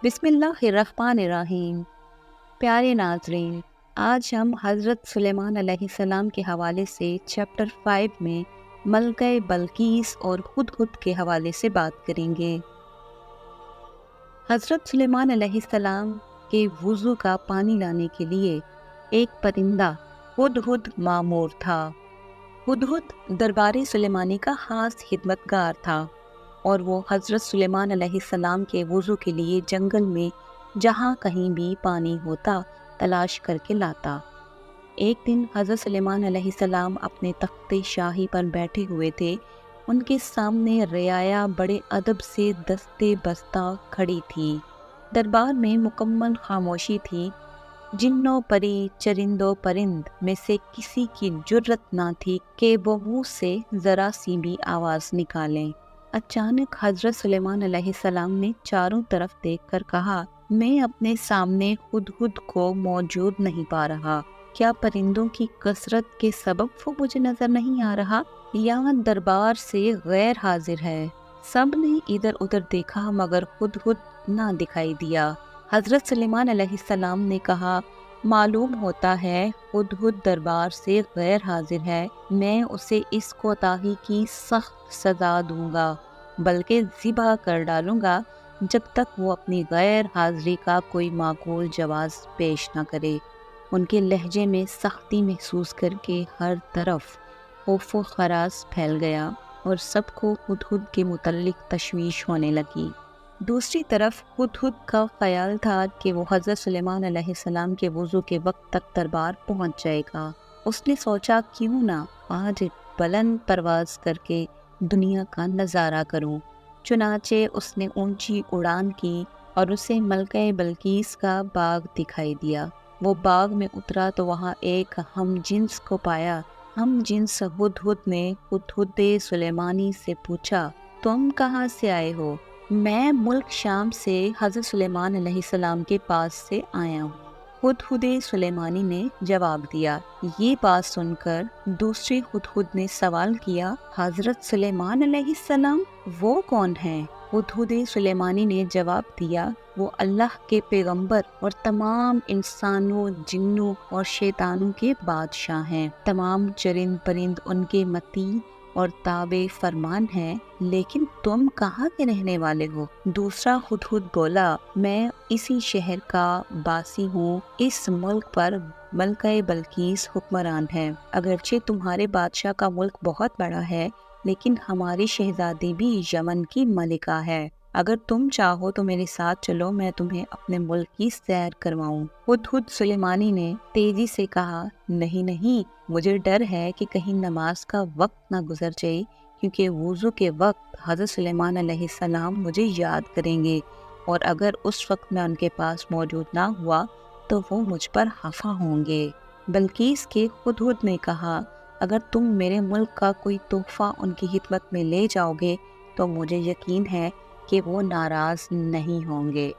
بسم اللہ الرحمن الرحیم۔ پیارے ناظرین، آج ہم حضرت سلیمان علیہ السلام کے حوالے سے چیپٹر 5 میں ملکہ بلقیس اور ہدہد کے حوالے سے بات کریں گے۔ حضرت سلیمان علیہ السلام کے وضو کا پانی لانے کے لیے ایک پرندہ ہدہد مامور تھا۔ ہدہد دربار سلیمانی کا خاص خدمتگار تھا اور وہ حضرت سلیمان علیہ السلام کے وضو کے لیے جنگل میں جہاں کہیں بھی پانی ہوتا تلاش کر کے لاتا۔ ایک دن حضرت سلیمان علیہ السلام اپنے تخت شاہی پر بیٹھے ہوئے تھے۔ ان کے سامنے رعایا بڑے ادب سے دستے بستہ کھڑی تھی۔ دربار میں مکمل خاموشی تھی۔ جنوں پری چرند و پرند میں سے کسی کی جرت نہ تھی کہ وہ منہ سے ذرا سی بھی آواز نکالیں۔ اچانک حضرت سلیمان علیہ السلام نے چاروں طرف دیکھ کر کہا، میں اپنے سامنے ہدہد کو موجود نہیں پا رہا۔ کیا پرندوں کی کثرت کے سبب وہ مجھے نظر نہیں آ رہا یا دربار سے غیر حاضر ہے؟ سب نے ادھر ادھر دیکھا مگر ہدہد نہ دکھائی دیا۔ حضرت سلیمان علیہ السلام نے کہا، معلوم ہوتا ہے ہدہد دربار سے غیر حاضر ہے۔ میں اسے اس کوتاہی کی سخت سزا دوں گا، بلکہ ذبح کر ڈالوں گا جب تک وہ اپنی غیر حاضری کا کوئی معقول جواز پیش نہ کرے۔ ان کے لہجے میں سختی محسوس کر کے ہر طرف خوف و خراش پھیل گیا اور سب کو ہدہد کے متعلق تشویش ہونے لگی۔ دوسری طرف ہدہد کا خیال تھا کہ وہ حضرت سلیمان علیہ السلام کے وضو کے وقت تک دربار پہنچ جائے گا۔ اس نے سوچا کیوں نہ آج بلند پرواز کر کے دنیا کا نظارہ کروں۔ چنانچہ اس نے اونچی اڑان کی اور اسے ملکہ بلقیس کا باغ دکھائی دیا۔ وہ باغ میں اترا تو وہاں ایک ہم جنس کو پایا۔ ہم جنس ہدہد نے ہدہد سلیمانی سے پوچھا، تم کہاں سے آئے ہو؟ میں ملک شام سے حضرت سلیمان علیہ السلام کے پاس سے آیا ہوں، ہدہد سلیمانی نے جواب دیا۔ یہ بات سن کر دوسرے ہدہد نے سوال کیا، حضرت سلیمان علیہ السلام وہ کون ہیں؟ ہدہد سلیمانی نے جواب دیا، وہ اللہ کے پیغمبر اور تمام انسانوں، جنوں اور شیطانوں کے بادشاہ ہیں۔ تمام چرند پرند ان کے مطیع اور تابع فرمان ہیں۔ لیکن تم کہاں کے رہنے والے ہو؟ دوسرا ہدہد بولا، میں اسی شہر کا باسی ہوں۔ اس ملک پر ملکہ بلقیس حکمران ہے۔ اگرچہ تمہارے بادشاہ کا ملک بہت بڑا ہے، لیکن ہماری شہزادی بھی یمن کی ملکہ ہے۔ اگر تم چاہو تو میرے ساتھ چلو، میں تمہیں اپنے ملک کی سیر کرواؤں۔ ہدہد سلیمانی نے تیزی سے کہا، نہیں نہیں، مجھے ڈر ہے کہ کہیں نماز کا وقت نہ گزر جائے، کیونکہ وضو کے وقت حضرت سلیمان علیہ السلام مجھے یاد کریں گے اور اگر اس وقت میں ان کے پاس موجود نہ ہوا تو وہ مجھ پر خفا ہوں گے۔ بلقیس کے ہدہد نے کہا، اگر تم میرے ملک کا کوئی تحفہ ان کی خدمت میں لے جاؤ گے تو مجھے یقین ہے کہ وہ ناراض نہیں ہوں گے۔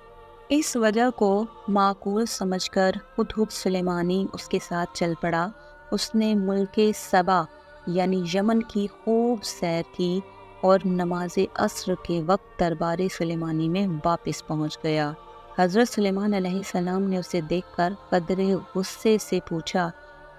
اس وجہ کو معقول سمجھ کر ہدہد سلیمانی اس کے ساتھ چل پڑا۔ اس نے ملک سبا یعنی یمن کی خوب سیر کی اور نماز عصر کے وقت دربار سلیمانی میں واپس پہنچ گیا۔ حضرت سلیمان علیہ السلام نے اسے دیکھ کر قدرے غصے سے پوچھا،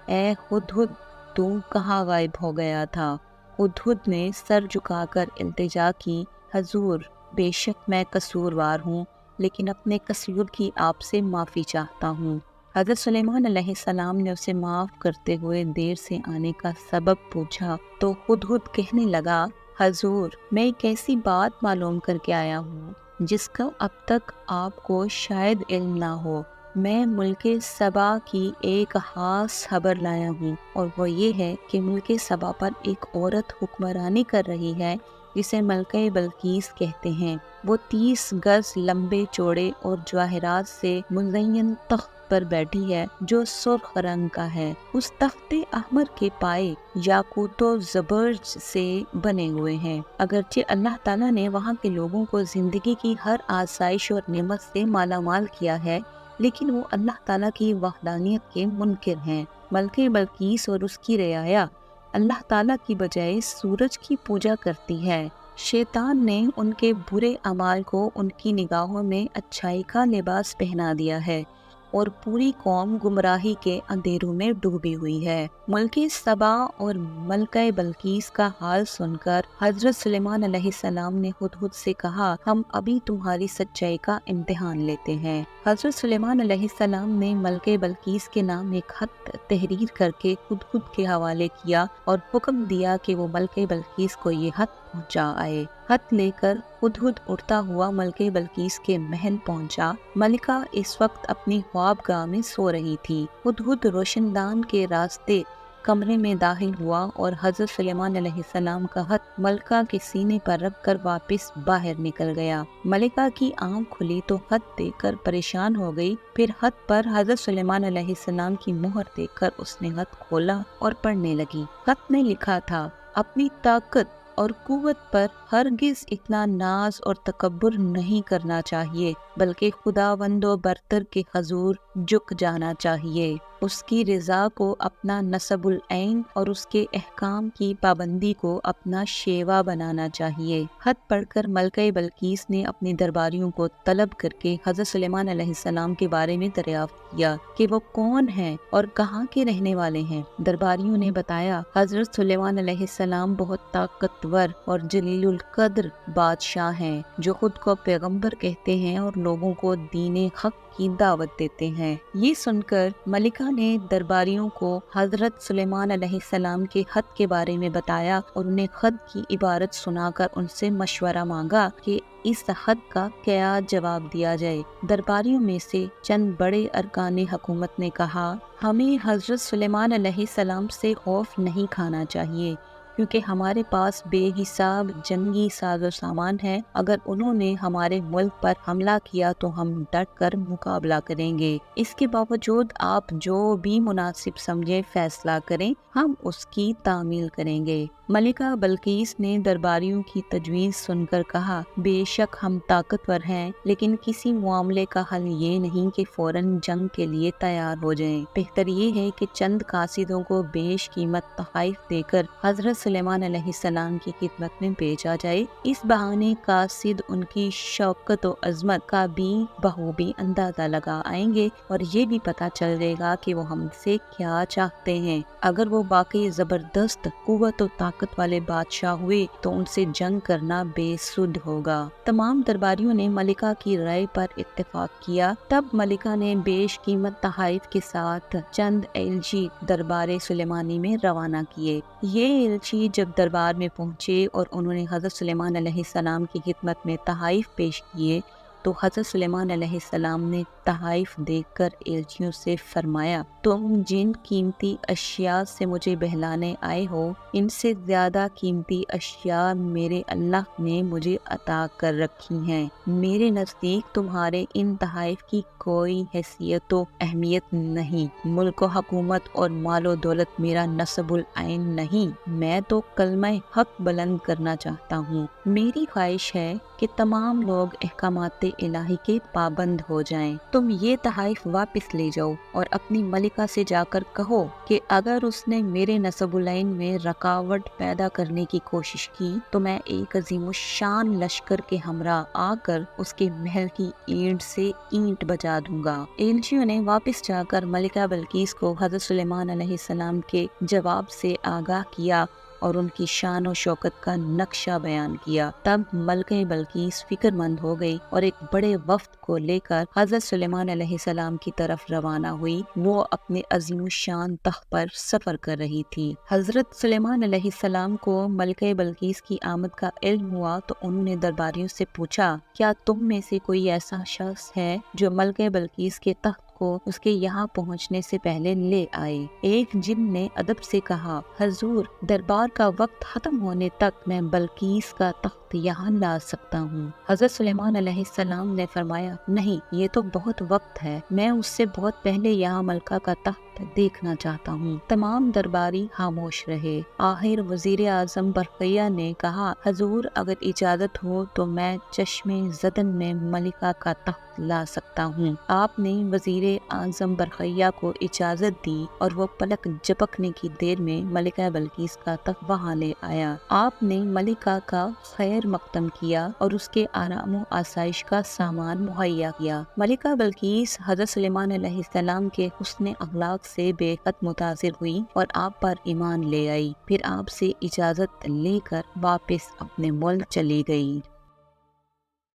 اے ہدہد، تو کہاں غائب ہو گیا تھا؟ ہدہد نے سر جھکا کر التجا کی، حضور، بے شک میں قصوروار ہوں، لیکن اپنے قصور کی آپ سے معافی چاہتا ہوں۔ حضرت سلیمان علیہ السلام نے اسے معاف کرتے ہوئے دیر سے آنے کا سبب پوچھا تو ہدہد کہنے لگا، حضور، میں ایک ایسی بات معلوم کر کے آیا ہوں جس کا اب تک آپ کو شاید علم نہ ہو۔ میں ملک سبا کی ایک خاص خبر لایا ہوں، اور وہ یہ ہے کہ ملک سبا پر ایک عورت حکمرانی کر رہی ہے جسے ملکہ بلقیس کہتے ہیں۔ وہ 30 گز لمبے چوڑے اور جواہرات سے مزین تخت پر بیٹھی ہے جو سرخ رنگ کا ہے۔ اس تخت احمر کے پائے یاقوت و زبرجد سے بنے ہوئے ہیں۔ اگرچہ اللہ تعالیٰ نے وہاں کے لوگوں کو زندگی کی ہر آسائش اور نعمت سے مالا مال کیا ہے، لیکن وہ اللہ تعالیٰ کی وحدانیت کے منکر ہیں۔ ملکہ بلقیس اور اس کی رعایا اللہ تعالیٰ کی بجائے سورج کی پوجا کرتی ہے۔ شیطان نے ان کے برے اعمال کو ان کی نگاہوں میں اچھائی کا لباس پہنا دیا ہے اور پوری قوم گمراہی کے اندھیروں میں ڈوبی ہوئی ہے۔ ملک سبا اور ملکہ بلقیس کا حال سن کر حضرت سلیمان علیہ السلام نے ہدہد سے کہا، ہم ابھی تمہاری سچائی کا امتحان لیتے ہیں۔ حضرت سلیمان علیہ السلام نے ملکہ بلقیس کے نام ایک خط تحریر کر کے ہدہد کے حوالے کیا اور حکم دیا کہ وہ ملکہ بلقیس کو یہ خط پہنچا آئے۔ خط لے کر ہدہد اڑتا ہوا ملکہ بلقیس کے محل پہنچا۔ ملکہ اس وقت اپنی خوابگاہ میں سو رہی تھی۔ ہدہد روشن دان کے راستے کمرے میں داخل ہوا اور حضرت سلیمان علیہ السلام کا خط ملکہ کے سینے پر رکھ کر واپس باہر نکل گیا۔ ملکہ کی آنکھ کھلی تو خط دیکھ کر پریشان ہو گئی، پھر خط پر حضرت سلیمان علیہ السلام کی مہر دیکھ کر اس نے خط کھولا اور پڑھنے لگی۔ خط میں لکھا تھا، اپنی طاقت اور قوت پر ہرگز اتنا ناز اور تکبر نہیں کرنا چاہیے، بلکہ خداوند و برتر کے حضور جھک جانا چاہیے۔ اس کی رضا کو اپنا نصب العین اور اس کے احکام کی پابندی کو اپنا شیوا بنانا چاہیے۔ خط پڑھ کر ملکہ بلقیس نے اپنے درباریوں کو طلب کر کے حضرت سلیمان علیہ السلام کے بارے میں دریافت کیا کہ وہ کون ہیں اور کہاں کے رہنے والے ہیں۔ درباریوں نے بتایا، حضرت سلیمان علیہ السلام بہت طاقتور اور جلیل القدر بادشاہ ہیں، جو خود کو پیغمبر کہتے ہیں اور لوگوں کو دین حق کی دعوت دیتے ہیں۔ یہ سن کر ملکہ نے درباریوں کو حضرت سلیمان علیہ السلام کے خط کے بارے میں بتایا اور انہیں خط کی عبارت سنا کر ان سے مشورہ مانگا کہ اس خط کا کیا جواب دیا جائے۔ درباریوں میں سے چند بڑے ارکان حکومت نے کہا، ہمیں حضرت سلیمان علیہ السلام سے خوف نہیں کھانا چاہیے، کیونکہ ہمارے پاس بے حساب جنگی ساز و سامان ہے۔ اگر انہوں نے ہمارے ملک پر حملہ کیا تو ہم ڈٹ کر مقابلہ کریں گے۔ اس کے باوجود آپ جو بھی مناسب سمجھے فیصلہ کریں، ہم اس کی تعمیل کریں گے۔ ملکہ بلقیس نے درباریوں کی تجویز سن کر کہا، بے شک ہم طاقتور ہیں، لیکن کسی معاملے کا حل یہ نہیں کہ فوراً جنگ کے لیے تیار ہو جائیں۔ بہتر یہ ہے کہ چند قاصدوں کو بیش قیمت تحائف دے کر حضرت سلیمان علیہ السلام کی خدمت میں بھیجا جائے۔ اس بہانے قاصد ان کی شوکت و عظمت کا بھی بخوبی اندازہ لگا آئیں گے اور یہ بھی پتہ چل جائے گا کہ وہ ہم سے کیا چاہتے ہیں۔ اگر وہ واقعی زبردست قوت و طاقت والے بادشاہ ہوئے تو ان سے جنگ کرنا بے سود ہوگا۔ تمام درباریوں نے ملکہ کی رائے پر اتفاق کیا۔ تب ملکہ نے بیش قیمت تحائف کے ساتھ چند ایلچی دربار سلیمانی میں روانہ کیے۔ یہ ایلچی جب دربار میں پہنچے اور انہوں نے حضرت سلیمان علیہ السلام کی خدمت میں تحائف پیش کیے تو حضرت سلیمان علیہ السلام نے تحائف دیکھ کر ایلچیوں سے فرمایا، تم جن قیمتی اشیاء سے مجھے بہلانے آئے ہو، ان سے زیادہ قیمتی اشیاء میرے اللہ نے مجھے عطا کر رکھی ہیں۔ میرے نزدیک تمہارے ان تحائف کی کوئی حیثیت و اہمیت نہیں۔ ملک و حکومت اور مال و دولت میرا نصب العین نہیں، میں تو کلمہ حق بلند کرنا چاہتا ہوں۔ میری خواہش ہے کہ تمام لوگ احکامات الہی کے پابند ہو جائیں۔ تم یہ تحائف واپس لے جاؤ اور اپنی ملکہ سے جا کر کہو کہ اگر اس نے میرے نصب العین میں رکاوٹ پیدا کرنے کی کوشش کی تو میں ایک عظیم الشان لشکر کے ہمراہ آ کر اس کے محل کی اینٹ سے اینٹ بجا دوں گا۔ ایلچیوں نے واپس جا کر ملکہ بلقیس کو حضرت سلیمان علیہ السلام کے جواب سے آگاہ کیا اور ان کی شان و شوکت کا نقشہ بیان کیا۔ تب ملکہ بلقیس فکر مند ہو گئی اور ایک بڑے وفد کو لے کر حضرت سلیمان علیہ السلام کی طرف روانہ ہوئی۔ وہ اپنے عظیم الشان تخت پر سفر کر رہی تھی۔ حضرت سلیمان علیہ السلام کو ملکہ بلقیس کی آمد کا علم ہوا تو انہوں نے درباریوں سے پوچھا، کیا تم میں سے کوئی ایسا شخص ہے جو ملکہ بلقیس کے تخت کو اس کے یہاں پہنچنے سے پہلے لے آئے؟ ایک جن نے ادب سے کہا، حضور، دربار کا وقت ختم ہونے تک میں بلقیس کا تخت یہاں لا سکتا ہوں۔ حضرت سلیمان علیہ السلام نے فرمایا، نہیں، یہ تو بہت وقت ہے، میں اس سے بہت پہلے یہاں ملکہ کا تخت وقت دیکھنا چاہتا ہوں۔ تمام درباری خاموش رہے۔ آخر وزیر اعظم برقیہ نے کہا، حضور اگر اجازت ہو تو میں چشم زدن میں ملکہ کا تخت لا سکتا ہوں۔ آپ نے وزیر اعظم برقیہ کو اجازت دی اور وہ پلک جھپکنے کی دیر میں ملکہ بلقیس کا تخت وہاں لے آیا۔ آپ نے ملکہ کا خیر مقدم کیا اور اس کے آرام و آسائش کا سامان مہیا کیا۔ ملکہ بلقیس حضرت سلیمان علیہ السلام کے حسن اخلاق سے بے حد متاثر ہوئی اور آپ پر ایمان لے آئی۔ پھر آپ سے اجازت لے کر واپس اپنے ملک چلی گئی۔